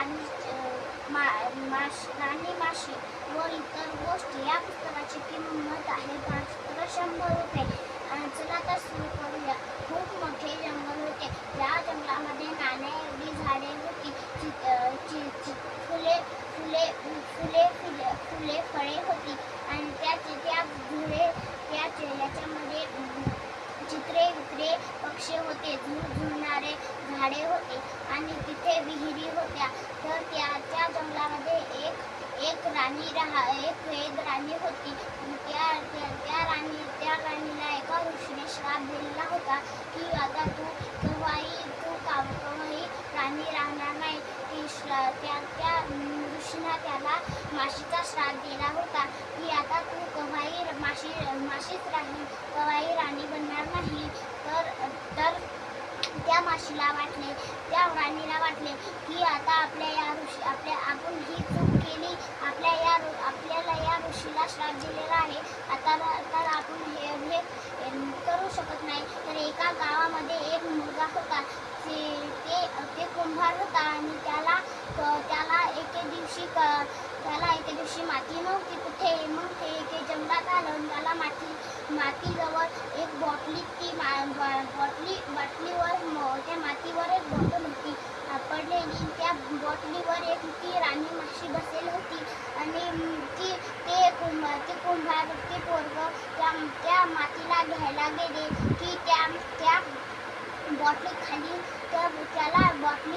राणी राणी माशी व इतर गोष्टी या पुस्तकाची किंमत आहे मात्र 100 रुपये. चला तर सुरू करूया. खूप मोठे जंगल होते. त्या जंगलामध्ये नाण्या एवढी झाडे होती. फुले फुले फुले फुले फुले फळे होती आणि याच्यामध्ये चित्रे वित्रे पक्षी होते. झुळझुळणारे झाडे होते आणि तिथे विहिरी होत्या. तर त्या जंगलामध्ये एक वेद राणी होती. त्या राणीला एका ऋषीने श्राप दिलेला होता की आता तू केव्हाही राणी राहणार नाही. त्या ऋषीने त्याला माशीचा श्राप दिला होता की आता तू केव्हाही माशीच राहील, केव्हाही राणी बनणार नाही. तर त्या राणीला वाटले की आता आपण ही चूक केली. आपल्याला या ऋषीला श्राप दिलेला आहे. आता आपण हे करू शकत नाही. तर एका गावामध्ये एक मुलगा होता. ते कुंभार होता आणि त्याला एके दिवशी माती नव्हती कुठे. मग ते एके जंगलात आलं आणि त्याला मातीजवळ एक त्या मातीवर एक बॉटल होती पडलेली. त्या बॉटलीवर ती राणी माशी बसलेली होती आणि ते पोरगं त्या मातीला घ्यायला गेले की त्या बॉटली खाली त्याला बॉटली